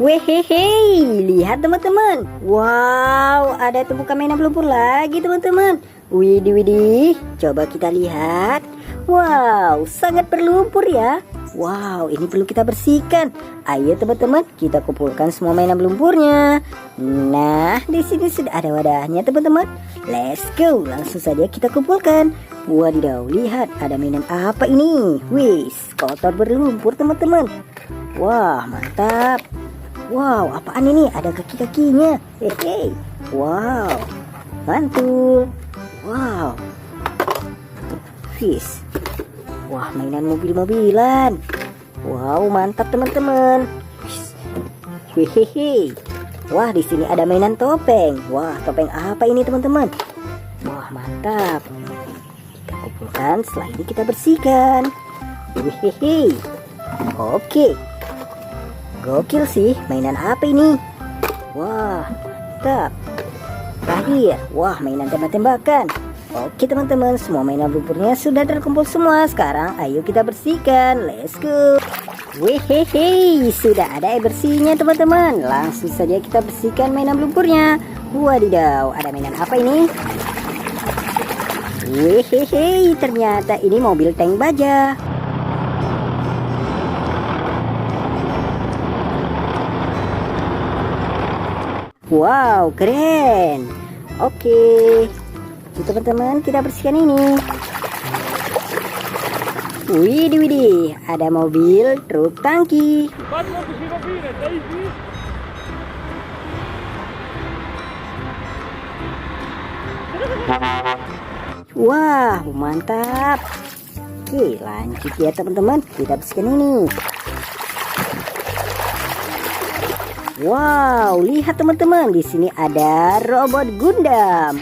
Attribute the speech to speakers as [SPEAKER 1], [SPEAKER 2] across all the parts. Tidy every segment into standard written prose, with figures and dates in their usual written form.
[SPEAKER 1] Wehehe, lihat teman-teman. Wow, ada tumpukan mainan lumpur lagi teman-teman. Widih, widih, coba kita lihat. Wow, sangat berlumpur ya. Wow, ini perlu kita bersihkan. Ayo teman-teman, kita kumpulkan semua mainan lumpurnya. Nah, di sini sudah ada wadahnya teman-teman. Let's go, langsung saja kita kumpulkan. Wadidaw, lihat ada mainan apa ini? Wis, kotor berlumpur teman-teman. Wah, mantap. Wow, apaan ini? Ada kaki-kakinya. Hehe. Wow, mantul. Wow, fish. Wah, mainan mobil-mobilan. Wow, mantap teman-teman. Hehehe. Wah, di sini ada mainan topeng. Wah, topeng apa ini teman-teman? Wah, mantap. Kita kumpulkan, setelah ini kita bersihkan. Hehehe. Oke. Gokil sih, mainan apa ini? Wah, mantap. Terakhir, wah, mainan tembak-tembakan. Oke teman-teman, semua mainan lumpurnya sudah terkumpul semua. Sekarang ayo kita bersihkan. Let's go. Wehehe, sudah ada air bersihnya teman-teman. Langsung saja kita bersihkan mainan lumpurnya. Wadidaw, ada mainan apa ini? Wehehe, ternyata ini mobil tank baja. Wow, keren. Oke, teman-teman, kita bersihkan ini. Widih, widih, ada mobil truk tangki. Wah, mantap. Oke, lanjut ya teman-teman, kita bersihkan ini. Wow, lihat teman-teman, di sini ada robot Gundam.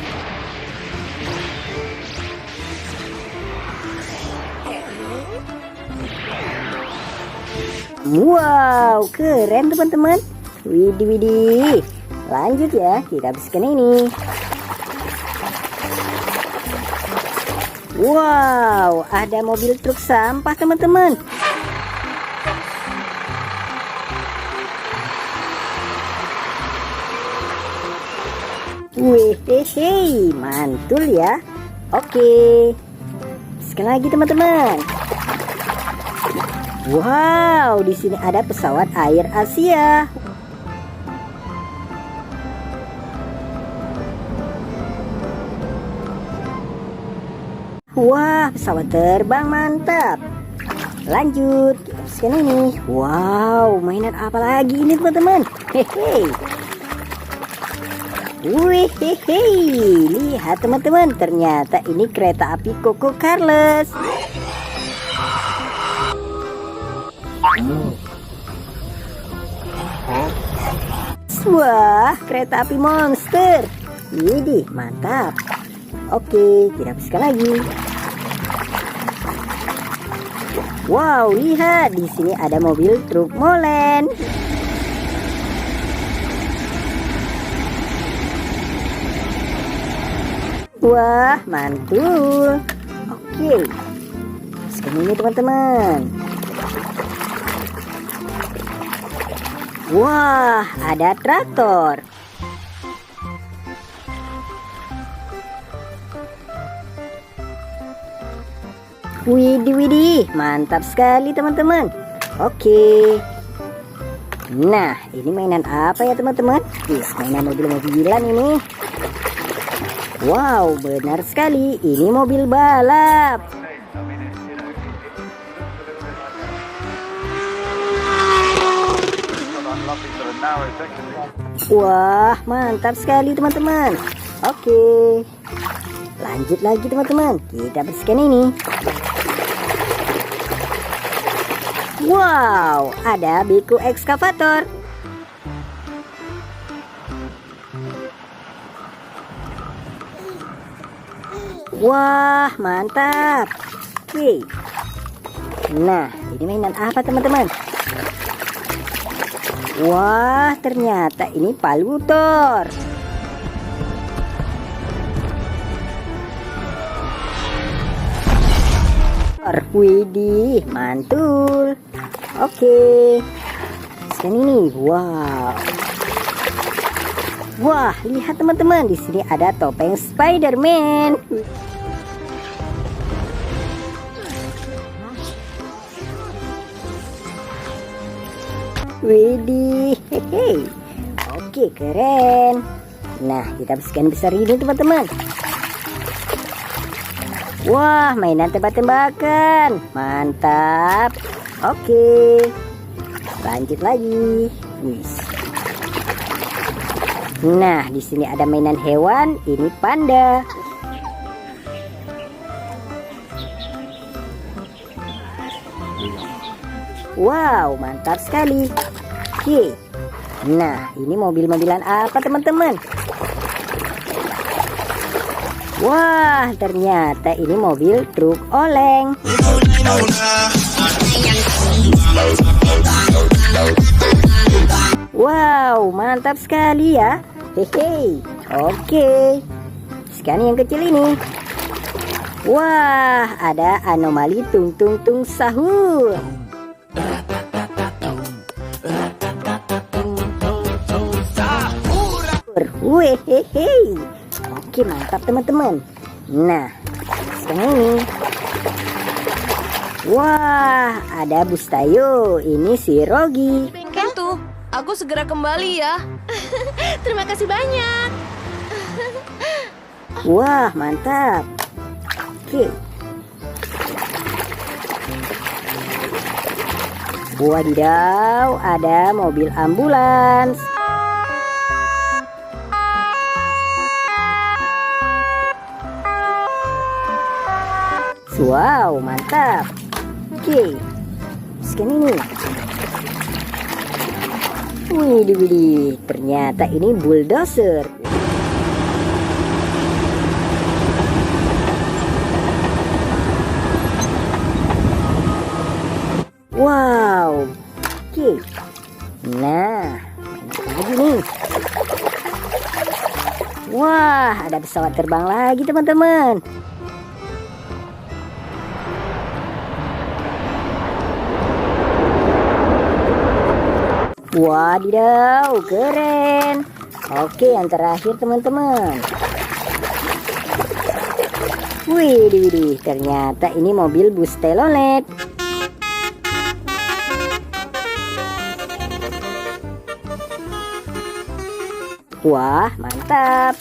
[SPEAKER 1] Wow, keren teman-teman. Widih, widih. Lanjut ya, kita bersihkan ini. Wow, ada mobil truk sampah teman-teman. Wehehe, mantul ya. Oke, sekali lagi teman-teman. Wow, di sini ada pesawat Air Asia. Wah, pesawat terbang mantap. Lanjut, kita bersihkan ini. Wow, mainan apa lagi ini teman-teman? Hehe. Wehehe, lihat teman-teman, ternyata ini kereta api Coco Carlos. Wah, kereta api monster. Widih, mantap. Oke, kita bersihkan lagi. Wow, lihat, di sini ada mobil truk molen. Wah, mantul. Oke, sekarang ini teman-teman. Wah, ada traktor. Widih, widih, mantap sekali teman-teman. Oke. Nah, ini mainan apa ya teman-teman? Mainan mobil-mobilan ini. Wow, benar sekali, ini mobil balap. Wah, mantap sekali teman-teman. Oke, lanjut lagi teman-teman, kita bersihkan ini. Wow, ada Beko ekskavator. Wah, mantap. Oke. Nah, ini mainan apa teman-teman? Wah, ternyata ini palutor. Widih, mantul. Oke. scan ini. Wow. Wah, lihat teman-teman, di sini ada topeng Spider-Man. Widih, hehe. Oke, keren. Nah, kita scan besar ini teman-teman. Wah, mainan tembak-tembakan. Mantap. Oke. Lanjut lagi. Wis. Nah, di sini ada mainan hewan. Ini panda. Wow, mantap sekali. Oke. Nah, ini mobil-mobilan apa teman-teman? Wah, ternyata ini mobil truk oleng. Wow, mantap sekali ya. Hehe. Oke. Sekarang yang kecil ini. Wah, ada anomali tung tung tung sahur. Wehehe. Oke, mantap teman-teman. Nah, sekarang ini. Wah, ada Bustayo. Ini si Rogi.
[SPEAKER 2] Itu, aku segera kembali ya. Terima kasih banyak.
[SPEAKER 1] Wah, mantap. Oke. Wadidaw, ada mobil ambulans. Wow, mantap. Oke, scan ini. Widih, ternyata ini bulldozer. Wow. Oke. Nah, lagi nih. Wah, ada pesawat terbang lagi teman-teman. Wadidaw, keren. Oke, yang terakhir teman-teman. Widih, ternyata ini mobil bus telolet. Wah, mantap.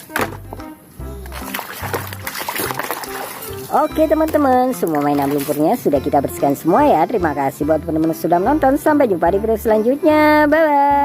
[SPEAKER 1] Oke teman-teman, semua mainan lumpurnya sudah kita bersihkan semua ya. Terima kasih buat teman-teman sudah menonton. Sampai jumpa di video selanjutnya. Bye-bye.